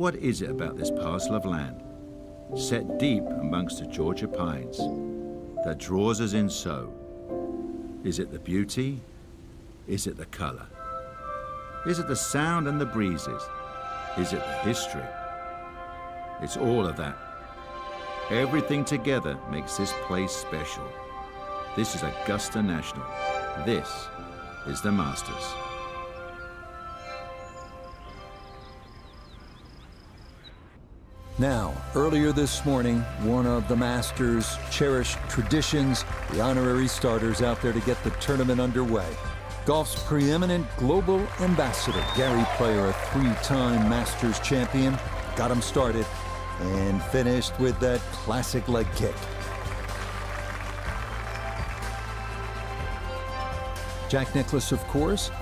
What is it about this parcel of land, set deep amongst the Georgia pines, that draws us in so? Is it the beauty? Is it the color? Is it the sound and the breezes? Is it the history? It's all of that. Everything together makes this place special. This is Augusta National. This is the Masters. Now, earlier this morning, one of the Masters' cherished traditions, the honorary starters out there to get the tournament underway. Golf's preeminent global ambassador, Gary Player, a three-time Masters champion, got him started and finished with that classic leg kick. Jack Nicklaus, of course,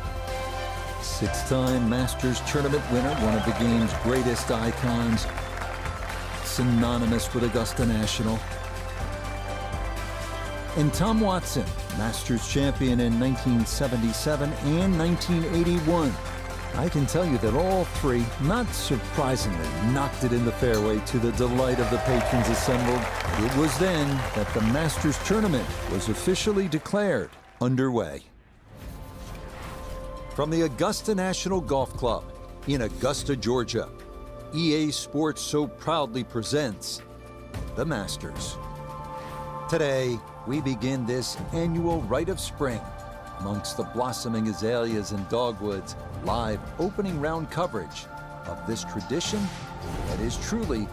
six-time Masters tournament winner, one of the game's greatest icons, synonymous with Augusta National. And Tom Watson, Masters champion in 1977 and 1981. I can tell you that all three, not surprisingly, knocked it in the fairway to the delight of the patrons assembled. It was then that the Masters tournament was officially declared underway. From the Augusta National Golf Club in Augusta, Georgia, EA Sports so proudly presents the Masters. Today, we begin this annual rite of spring amongst the blossoming azaleas and dogwoods, live opening round coverage of this tradition that is truly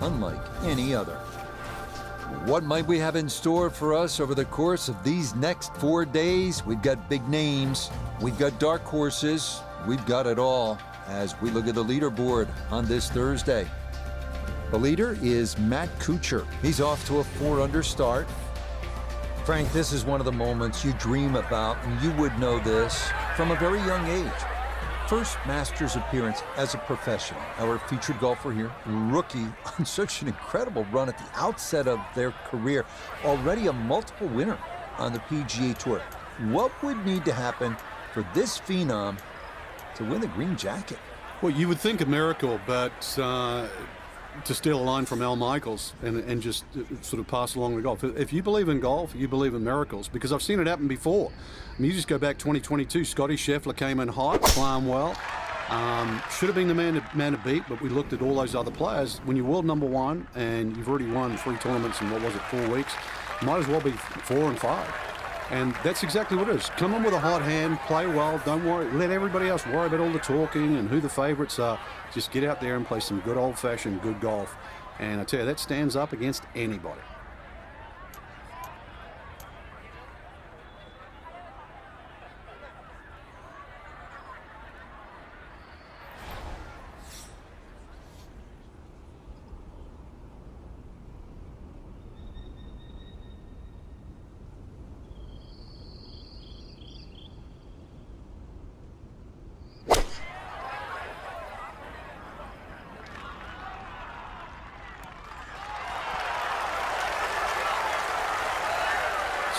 unlike any other. What might we have in store for us over the course of these next 4 days? We've got big names, we've got dark horses, we've got it all as we look at the leaderboard on this Thursday. The leader is Matt Kuchar. He's off to a 4-under start. Frank, this is one of the moments you dream about, and you would know this from a very young age. First Masters appearance as a professional. Our featured golfer here, rookie, on such an incredible run at the outset of their career. Already a multiple winner on the PGA Tour. What would need to happen for this phenom to win the green jacket? Well, you would think a miracle, but to steal a line from Al Michaels and just sort of pass along the golf. If you believe in golf, you believe in miracles, because I've seen it happen before. I mean, you just go back 2022, Scotty Scheffler came in hot, playing well. Should have been the man to beat, but we looked at all those other players. When you're world number one and you've already won 3 tournaments in, what was it, 4 weeks, you might as well be 4 and 5. And that's exactly what it is. Come in with a hot hand, play well, don't worry. Let everybody else worry about all the talking and who the favorites are. Just get out there and play some good old-fashioned good golf. And I tell you, that stands up against anybody.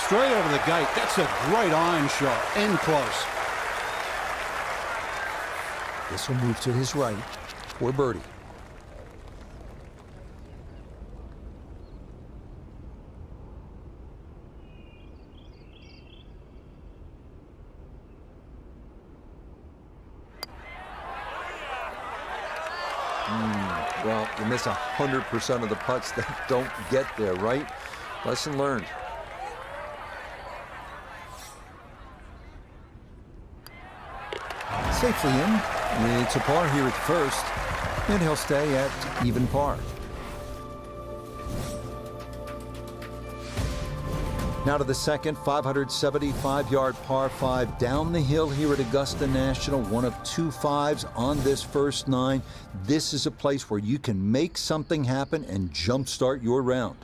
Straight over the gate. That's a great iron shot. And close. This will move to his right for birdie. Well, you miss 100% of the putts that don't get there, right? Lesson learned. Safely in. It's a par here at first, and he'll stay at even par. Now to the second 575-yard par 5 down the hill here at Augusta National. One of 2 5s on this first 9. This is a place where you can make something happen and jumpstart your round.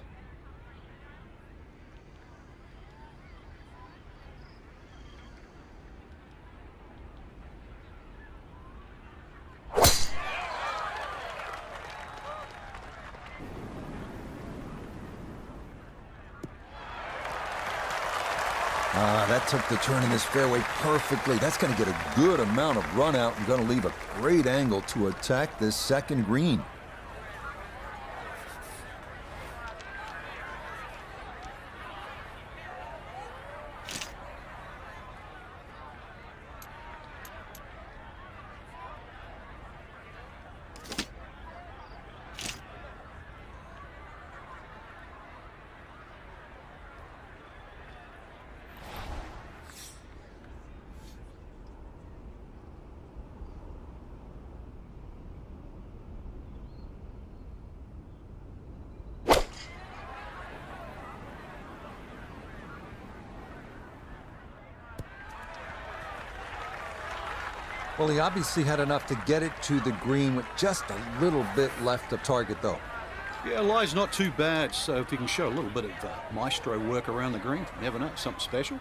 Wow, that took the turn in this fairway perfectly. That's going to get a good amount of run out and going to leave a great angle to attack this second green. Well, he obviously had enough to get it to the green with just a little bit left of target, though. Yeah, lie's not too bad, so if you can show a little bit of maestro work around the green, you never know, something special.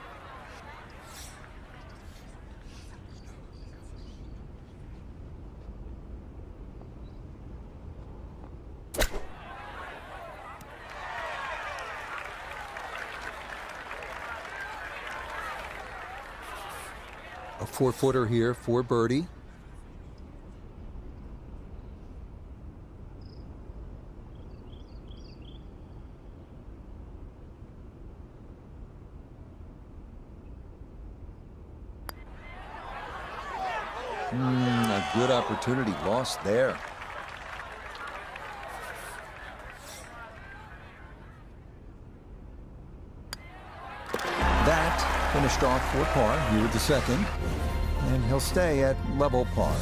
A 4-footer here for birdie. A good opportunity lost there. That finished off for par here with the second, and he'll stay at level par.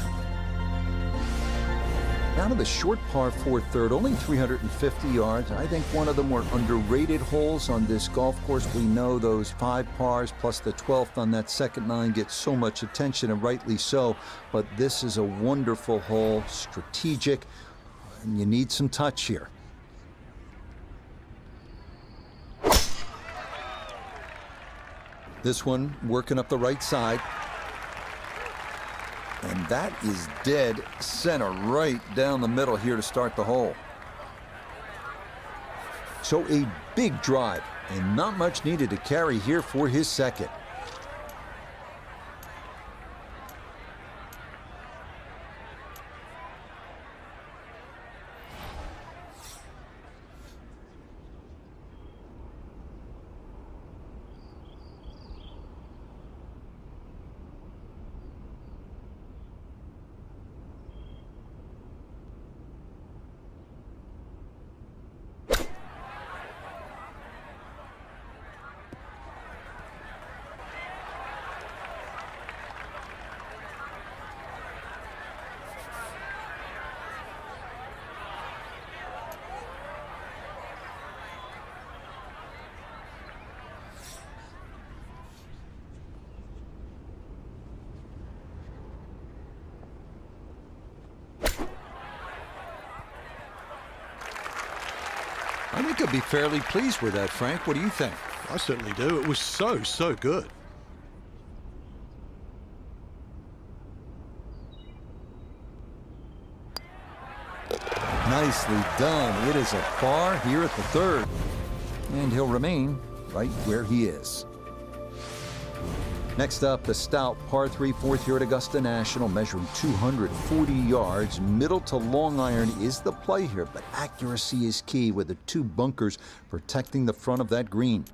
Now to the short par 4 third, only 350 yards. I think one of the more underrated holes on this golf course. We know those 5 pars plus the 12th on that second 9 get so much attention, and rightly so. But this is a wonderful hole, strategic, and you need some touch here. This one working up the right side. And that is dead center right down the middle here to start the hole. So a big drive and not much needed to carry here for his second. I think he'll be fairly pleased with that, Frank. What do you think? I certainly do. It was so good. Nicely done. It is a par here at the third. And he'll remain right where he is. Next up, the stout par 3 fourth here at Augusta National, measuring 240 yards. Middle to long iron is the play here, but accuracy is key with the 2 bunkers protecting the front of that green.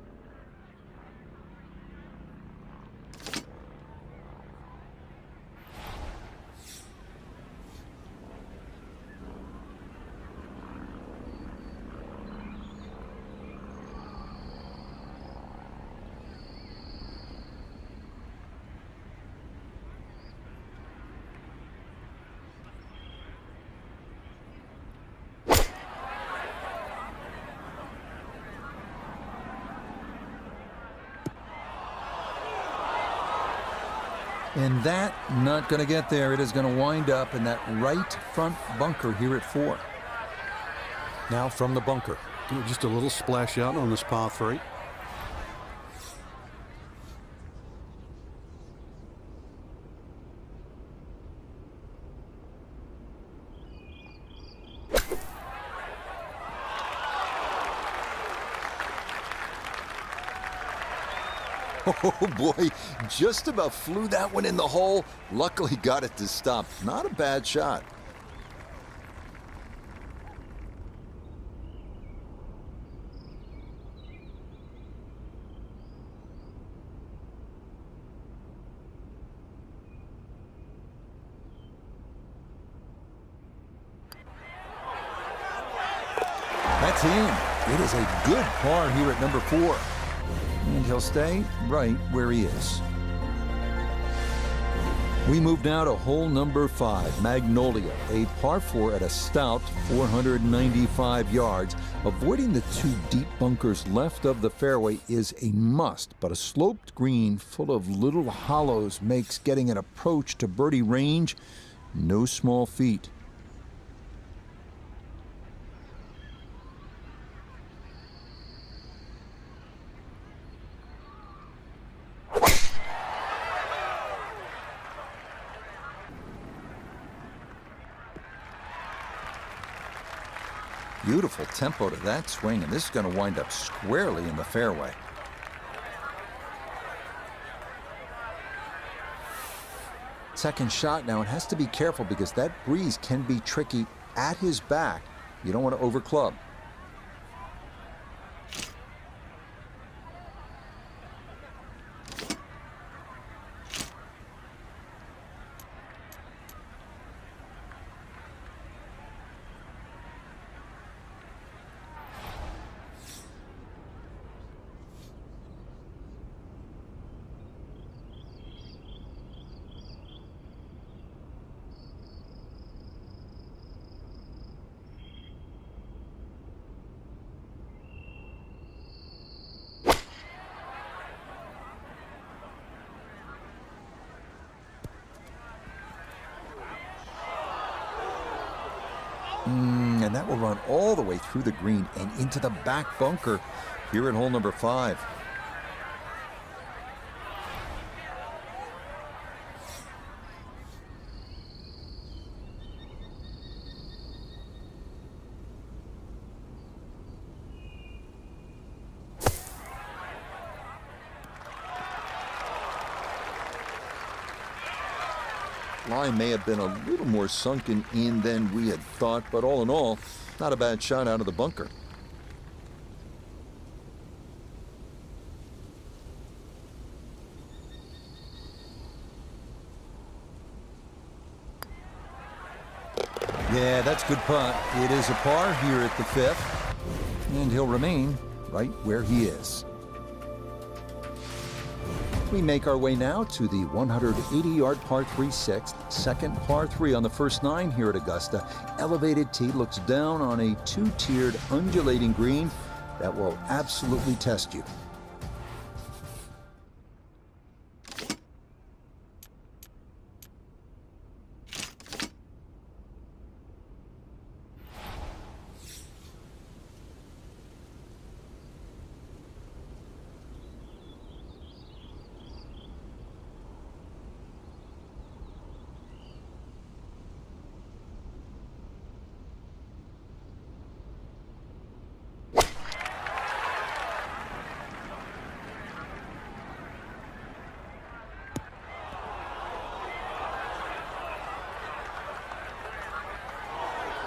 And that not going to get there. It is going to wind up in that right front bunker here at 4. Now from the bunker. Just a little splash out on this par 3. Oh boy, just about flew that one in the hole. Luckily got it to stop. Not a bad shot. That's in. It is a good par here at number 4. And he'll stay right where he is. We move now to hole number 5, Magnolia, a par 4 at a stout 495 yards. Avoiding the 2 deep bunkers left of the fairway is a must, but a sloped green full of little hollows makes getting an approach to birdie range no small feat. Beautiful tempo to that swing, and this is going to wind up squarely in the fairway. Second shot now, it has to be careful because that breeze can be tricky at his back. You don't want to overclub. And that will run all the way through the green and into the back bunker here at hole number 5. Line may have been a little more sunken in than we had thought, but all in all, not a bad shot out of the bunker. Yeah, that's good putt. It is a par here at the 5th, and he'll remain right where he is. We make our way now to the 180-yard par 3 6th, second par 3 on the first 9 here at Augusta. Elevated tee looks down on a 2-tiered undulating green that will absolutely test you.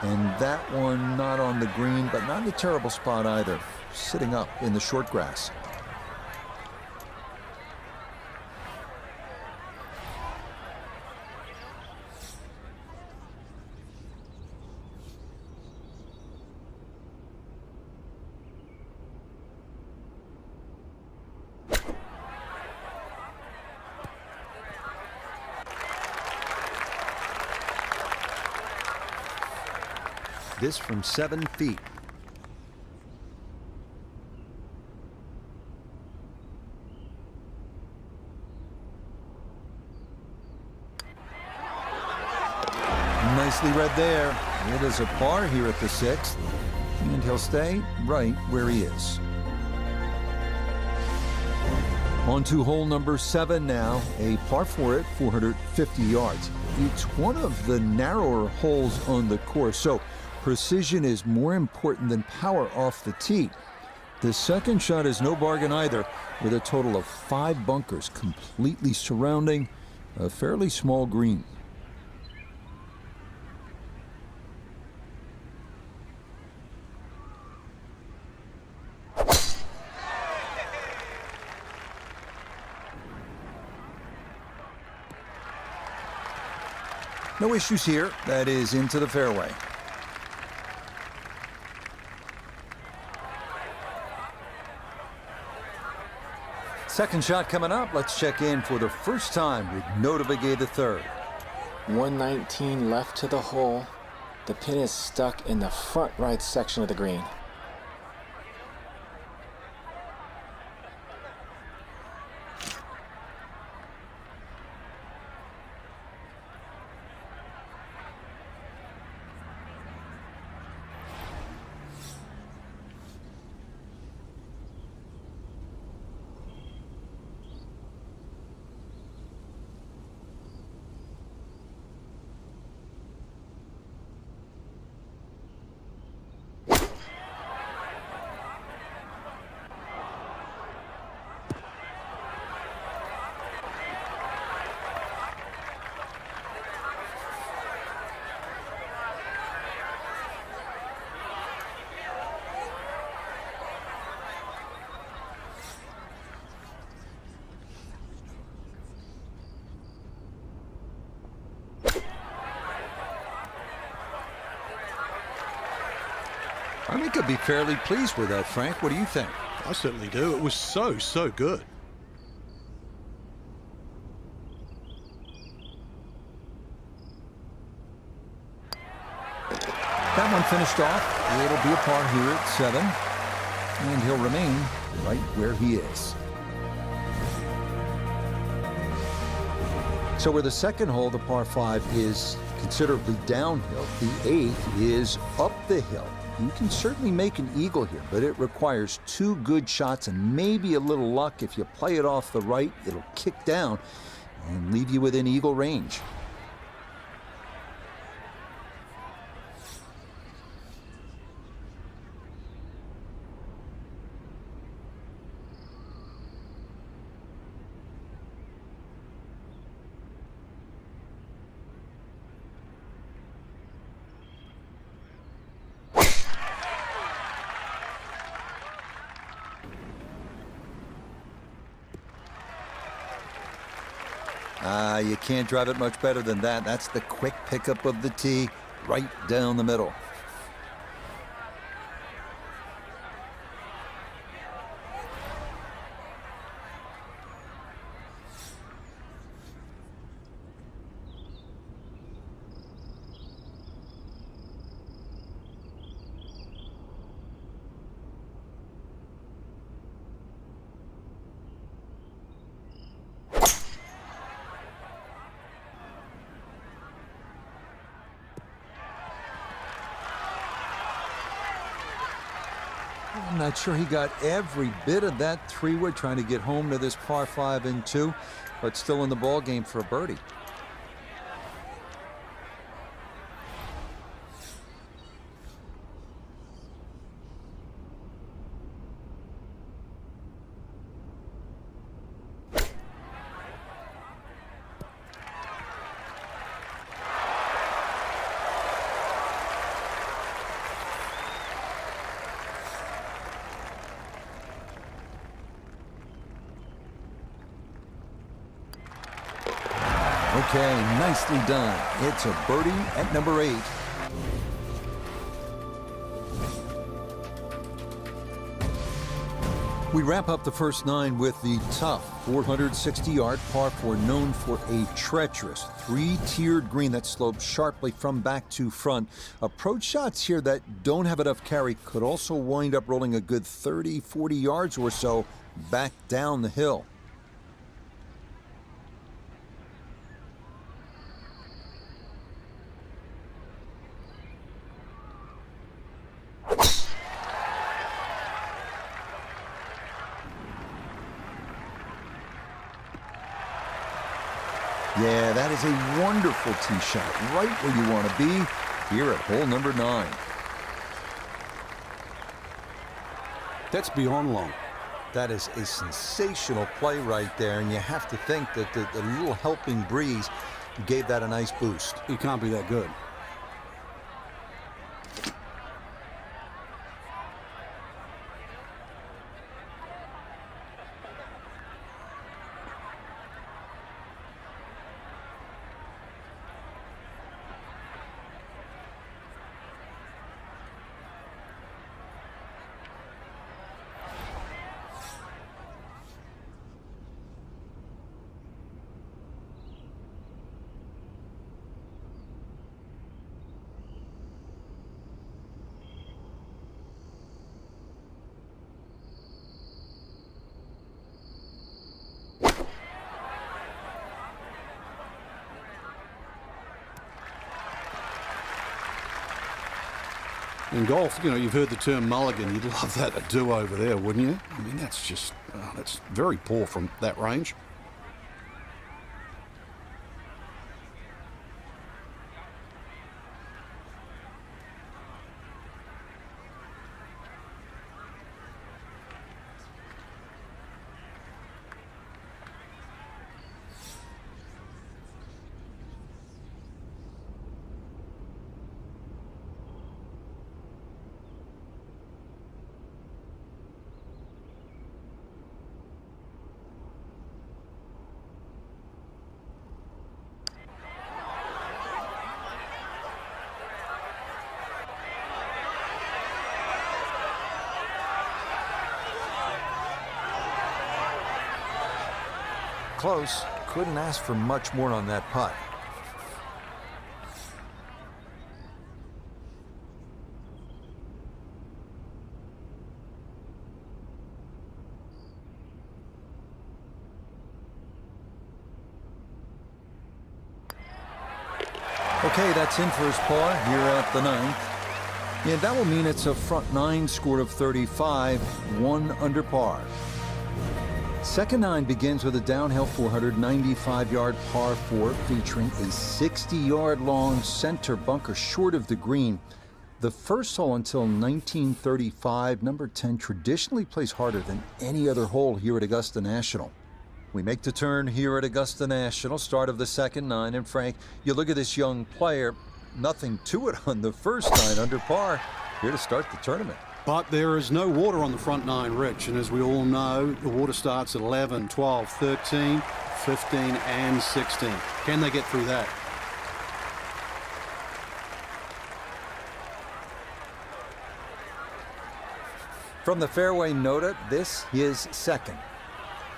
And that one not on the green, but not in a terrible spot either, sitting up in the short grass. This from 7 feet. Nicely read there. It is a par here at the 6th, and he'll stay right where he is. On to hole number 7 now, a par 4 at 450 yards. It's one of the narrower holes on the course, so precision is more important than power off the tee. The second shot is no bargain either, with a total of 5 bunkers completely surrounding a fairly small green. No issues here. That is into the fairway. Second shot coming up. Let's check in for the first time with Notah Begay III. 119 left to the hole. The pin is stuck in the front right section of the green. I think I'd be fairly pleased with that, Frank. What do you think? I certainly do. It was so good. That one finished off. It'll be a par here at 7. And he'll remain right where he is. So where the second hole, the par 5, is considerably downhill, the 8th is up the hill. You can certainly make an eagle here, but it requires 2 good shots and maybe a little luck. If you play it off the right, it'll kick down and leave you within eagle range. You can't drive it much better than that. That's the quick pickup of the tee right down the middle. I'm not sure he got every bit of that 3-wood trying to get home to this par 5 and 2, but still in the ball game for a birdie. Okay, nicely done. It's a birdie at number 8. We wrap up the first 9 with the tough 460-yard par 4, known for a treacherous 3-tiered green that slopes sharply from back to front. Approach shots here that don't have enough carry could also wind up rolling a good 30, 40 yards or so back down the hill. Yeah, that is a wonderful tee shot, right where you want to be here at hole number 9. That's beyond long. That is a sensational play right there, and you have to think that the little helping breeze gave that a nice boost. He can't be that good. In golf, you know, you've heard the term mulligan. You'd love that a do-over there, wouldn't you? I mean, that's just, that's very poor from that range. Close. Couldn't ask for much more on that putt. Okay, that's in for his par here at the ninth. And that will mean it's a front nine score of 35, 1 under par. Second nine begins with a downhill 495-yard par 4 featuring a 60-yard long center bunker short of the green. The first hole until 1935, number 10 traditionally plays harder than any other hole here at Augusta National. We make the turn here at Augusta National, start of the second nine. And Frank, you look at this young player, nothing to it on the first nine under par, here to start the tournament. But there is no water on the front nine, Rich, and as we all know, the water starts at 11, 12, 13, 15, and 16. Can they get through that? From the fairway nota, this is second.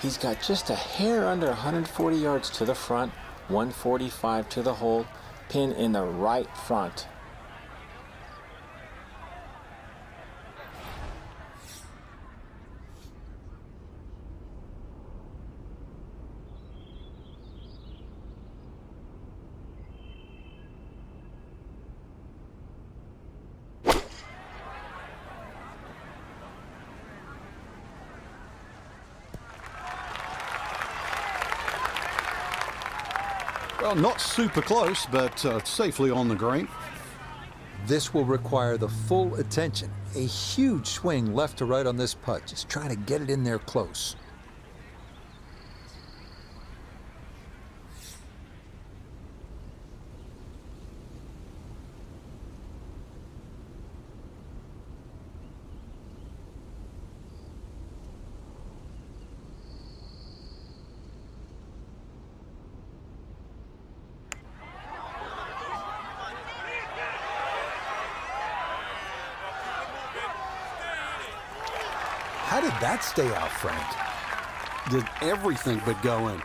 He's got just a hair under 140 yards to the front, 145 to the hole, pin in the right front. Well, not super close, but safely on the green. This will require the full attention. A huge swing left to right on this putt. Just trying to get it in there close. How did that stay out, Frank? Did everything but go in.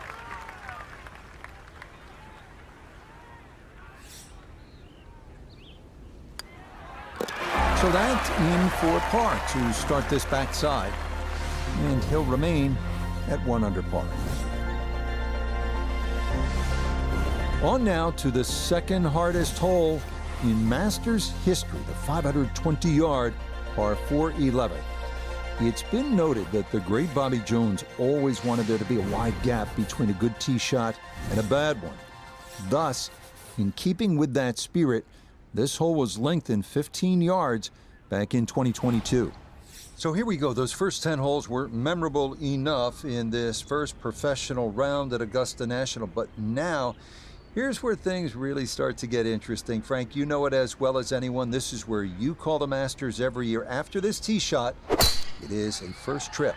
So that's in for par to start this backside. And he'll remain at 1 under par. On now to the second hardest hole in Masters history, the 520-yard par 4 11. It's been noted that the great Bobby Jones always wanted there to be a wide gap between a good tee shot and a bad one. Thus, in keeping with that spirit, this hole was lengthened 15 yards back in 2022. So here we go. Those first 10 holes were memorable enough in this first professional round at Augusta National, but now here's where things really start to get interesting. Frank, you know it as well as anyone. This is where you call the Masters every year. After this tee shot, it is a first trip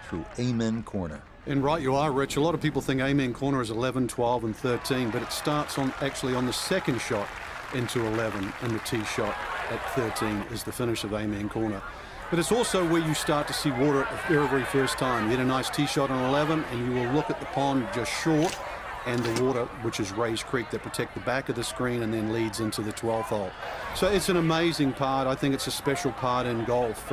through Amen Corner. And right you are, Rich. A lot of people think Amen Corner is 11, 12, and 13, but it starts actually on the second shot into 11, and the tee shot at 13 is the finish of Amen Corner. But it's also where you start to see water at the very, very first time. You get a nice tee shot on 11, and you will look at the pond just short, and the water, which is raised creek, that protect the back of the screen and then leads into the 12th hole. So it's an amazing part. I think it's a special part in golf.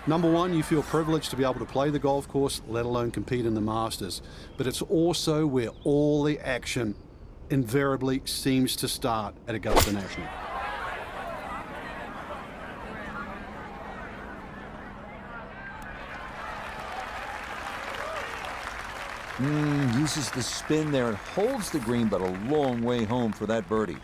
Number one, you feel privileged to be able to play the golf course, let alone compete in the Masters. But it's also where all the action invariably seems to start at Augusta National. Uses the spin there and holds the green, but a long way home for that birdie.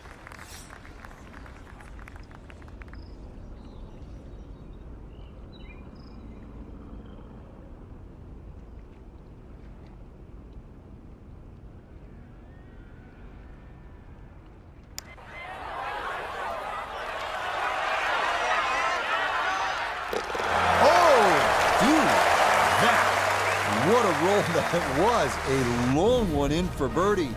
What a roll that was. A long one in for birdie.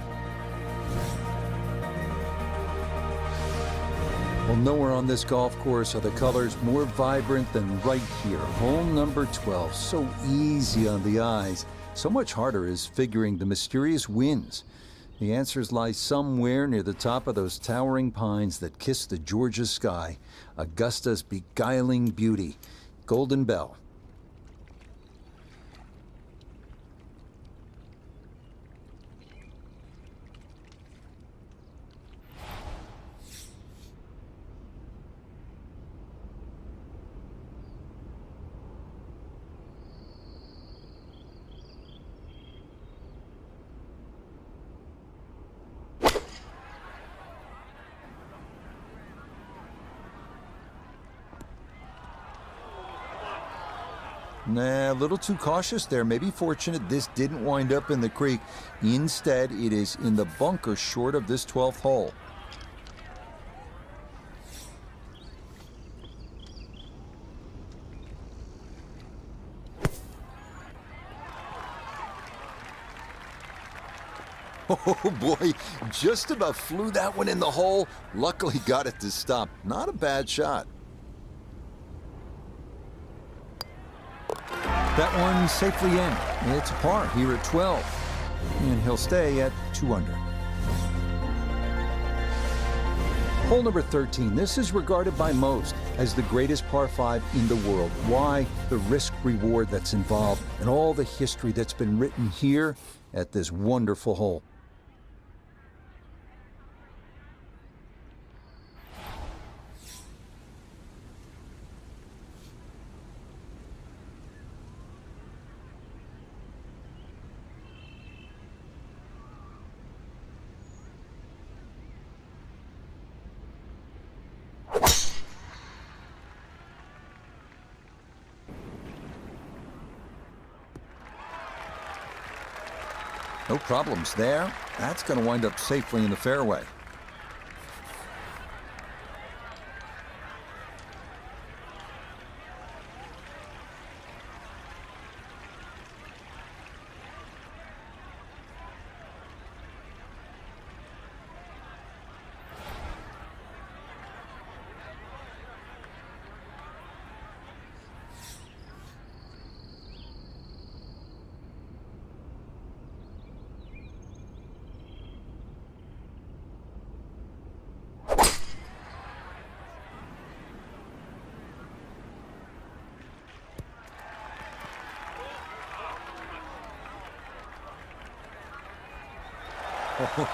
Well, nowhere on this golf course are the colors more vibrant than right here. Hole number 12. So easy on the eyes. So much harder is figuring the mysterious winds. The answers lie somewhere near the top of those towering pines that kiss the Georgia sky. Augusta's beguiling beauty. Golden Bell. Nah, a little too cautious there. Maybe fortunate this didn't wind up in the creek. Instead, it is in the bunker short of this 12th hole. Oh boy, just about flew that one in the hole. Luckily got it to stop. Not a bad shot. That one safely in. It's a par here at 12. And he'll stay at 2 under. Hole number 13. This is regarded by most as the greatest par 5 in the world. Why? The risk-reward that's involved and all the history that's been written here at this wonderful hole. No problems there. That's going to wind up safely in the fairway.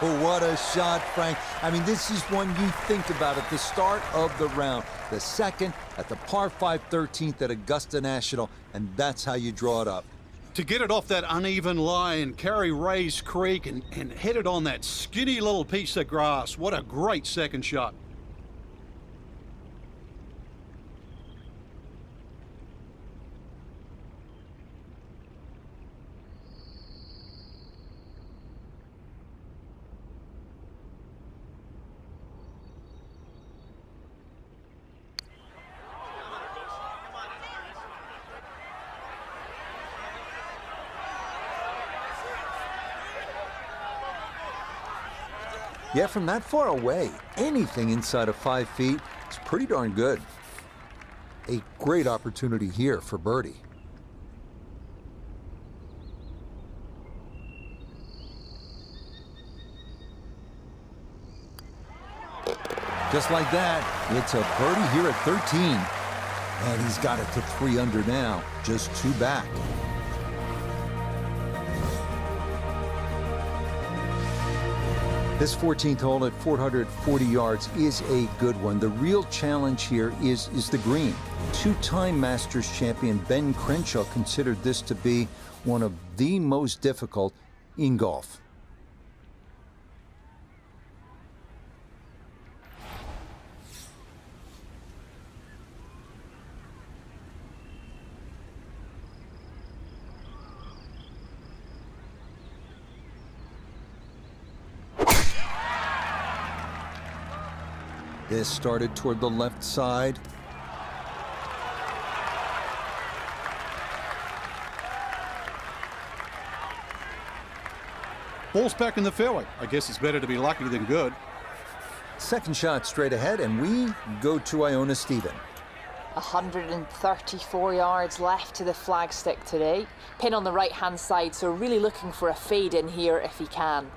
Oh, what a shot, Frank. I mean, this is one you think about at the start of the round. The second at the par 5 13th at Augusta National, and that's how you draw it up. To get it off that uneven line, carry raised creek, and hit it on that skinny little piece of grass. What a great second shot. Yeah, from that far away, anything inside of 5 feet is pretty darn good. A great opportunity here for birdie. Just like that, it's a birdie here at 13. And he's got it to 3 under now, just 2 back. This 14th hole at 440 yards is a good one. The real challenge here is the green. 2-time Masters champion Ben Crenshaw considered this to be one of the most difficult in golf. This started toward the left side. Ball's back in the fairway. I guess it's better to be lucky than good. Second shot straight ahead, and we go to Iona Stephen. 134 yards left to the flagstick today. Pin on the right-hand side, so really looking for a fade in here if he can.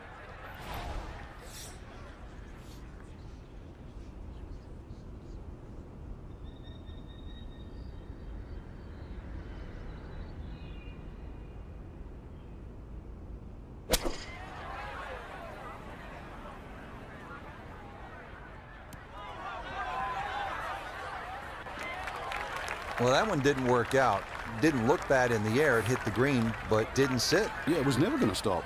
Well, that one didn't work out. Didn't look bad in the air. It hit the green, but didn't sit. Yeah, it was never going to stop.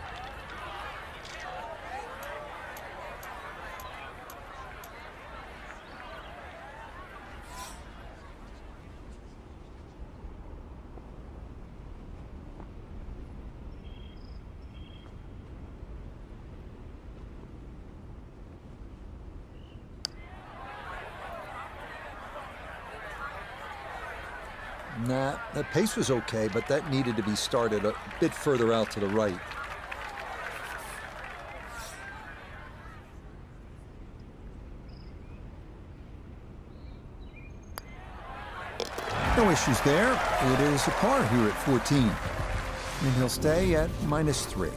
Nah, the pace was okay, but that needed to be started a bit further out to the right. No issues there. It is a par here at 14. And he'll stay at -3.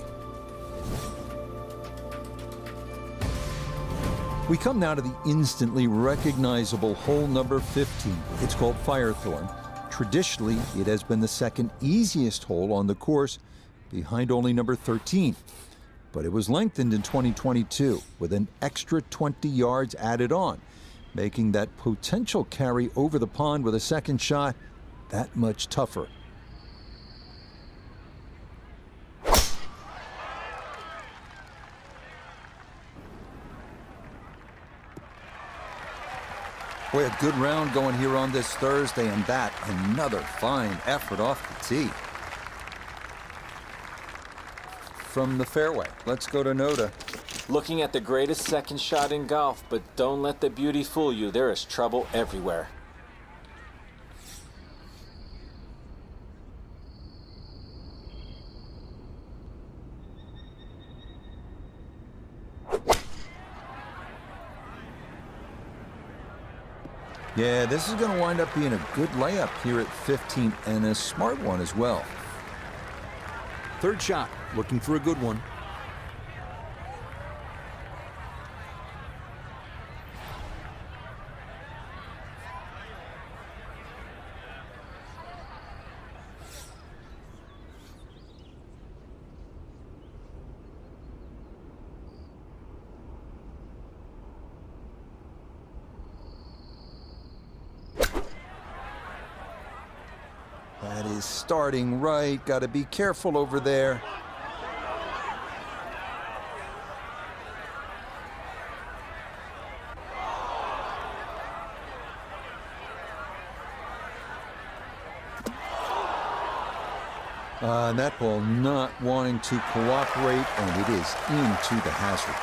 We come now to the instantly recognizable hole number 15. It's called Firethorn. Traditionally, it has been the second easiest hole on the course, behind only number 13. But it was lengthened in 2022 with an extra 20 yards added on, making that potential carry over the pond with a second shot that much tougher. Boy, a good round going here on this Thursday, and that another fine effort off the tee. From the fairway, let's go to Noda. Looking at the greatest second shot in golf, but don't let the beauty fool you. There is trouble everywhere. Yeah, this is going to wind up being a good layup here at 15, and a smart one as well. Third shot, looking for a good one. That is starting right. Got to be careful over there. And that ball not wanting to cooperate, and it is into the hazard.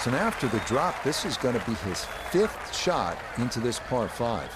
So now after the drop, this is going to be his 5th shot into this par 5.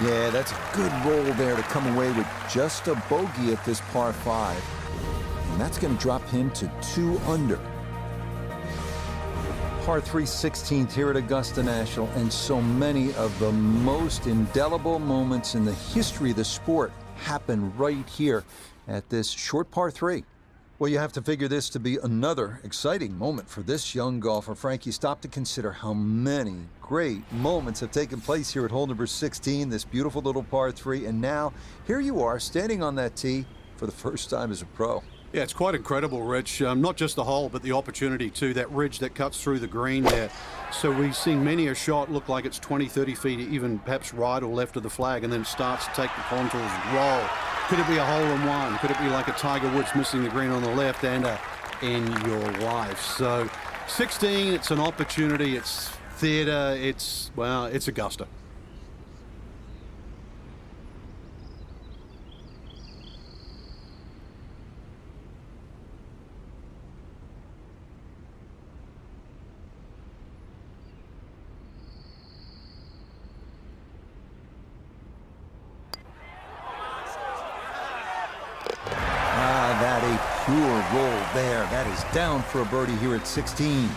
Yeah, that's a good roll there to come away with just a bogey at this par 5. And that's going to drop him to 2 under. Par 3 16th here at Augusta National, and so many of the most indelible moments in the history of the sport happen right here at this short par 3. Well, you have to figure this to be another exciting moment for this young golfer. Frank, you stop to consider how many great moments have taken place here at hole number 16, this beautiful little par 3, and now here you are standing on that tee for the first time as a pro. Yeah, it's quite incredible, Rich. Not just the hole, but the opportunity too. That ridge that cuts through the green there. So we've seen many a shot look like it's 20, 30 feet, even perhaps right or left of the flag, and then starts to take the contours and roll. Could it be a hole-in-one? Could it be like a Tiger Woods missing the green on the left and in your life? So 16, it's an opportunity. It's theatre. It's Augusta. Pure roll there. That is down for a birdie here at 16.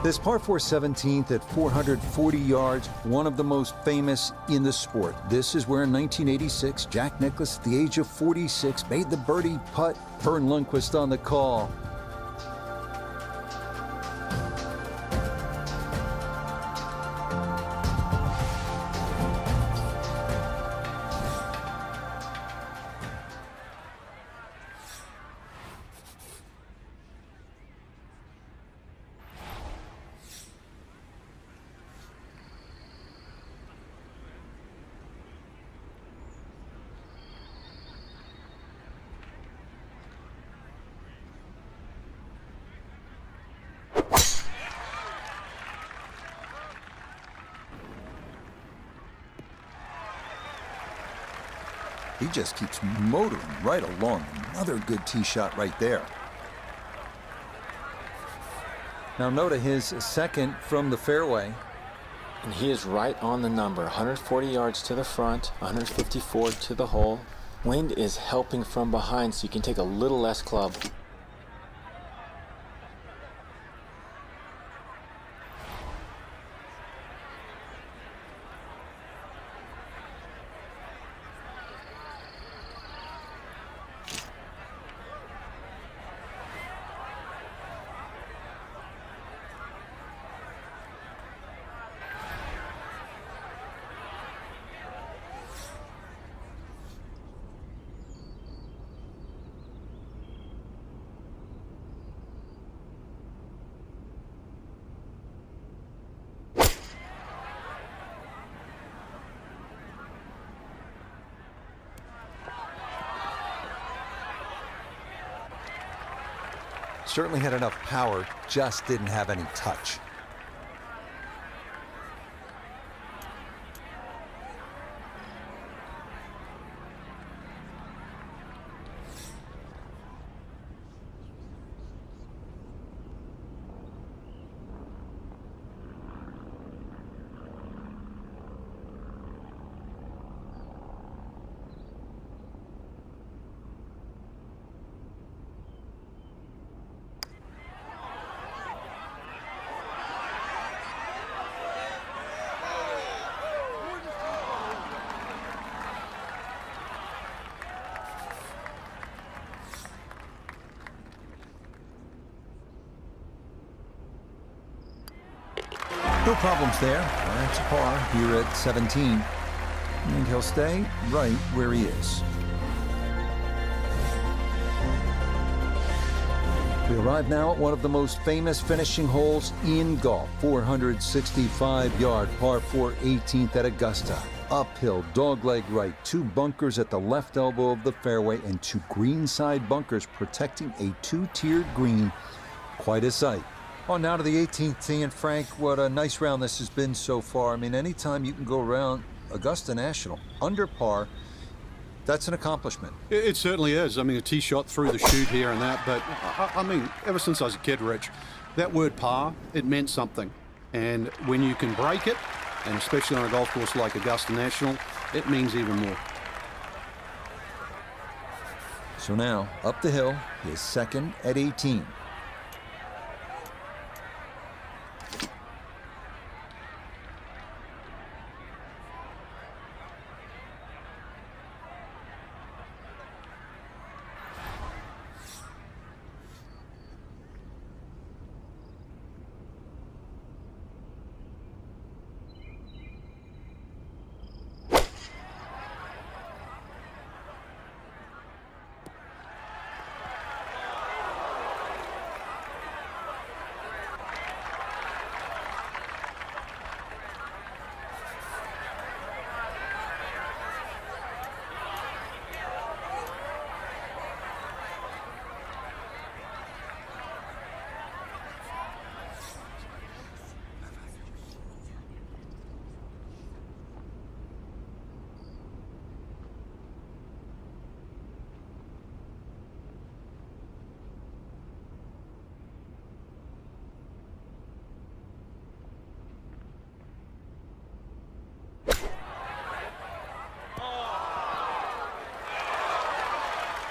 This par 4 17th at 440 yards, one of the most famous in the sport. This is where in 1986, Jack Nicklaus, at the age of 46, made the birdie putt. Vern Lundquist on the call. He just keeps motoring right along. Another good tee shot right there. Now Noda, his second from the fairway. And he is right on the number. 140 yards to the front, 154 to the hole. Wind is helping from behind, so you can take a little less club. Certainly had enough power, just didn't have any touch. No problems there. That's par here at 17. And he'll stay right where he is. We arrive now at one of the most famous finishing holes in golf. 465-yard par 4 18th at Augusta. Uphill, dogleg right, 2 bunkers at the left elbow of the fairway and 2 greenside bunkers protecting a 2-tiered green. Quite a sight. Oh, now to the 18th tee, and Frank, what a nice round this has been so far. I mean, anytime you can go around Augusta National under par, that's an accomplishment. It certainly is. I mean, a tee shot through the chute here and that, but I mean, ever since I was a kid, Rich, That word par, it meant something. And when you can break it, and especially on a golf course like Augusta National, it means even more. So now, up the hill, his second at 18.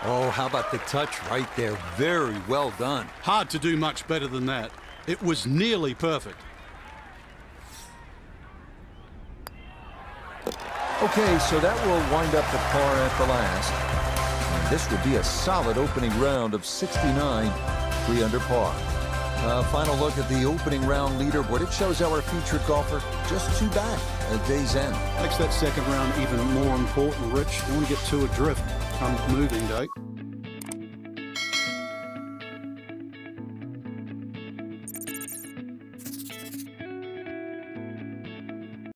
Oh, how about the touch right there? Very well done. Hard to do much better than that. It was nearly perfect. Okay, so that will wind up the par at the last. And this would be a solid opening round of 69, 3 under par. Final look at the opening round leaderboard. It shows our featured golfer just 2 back at day's end. Makes that second round even more important, Rich. You want to get 2 adrift come moving day.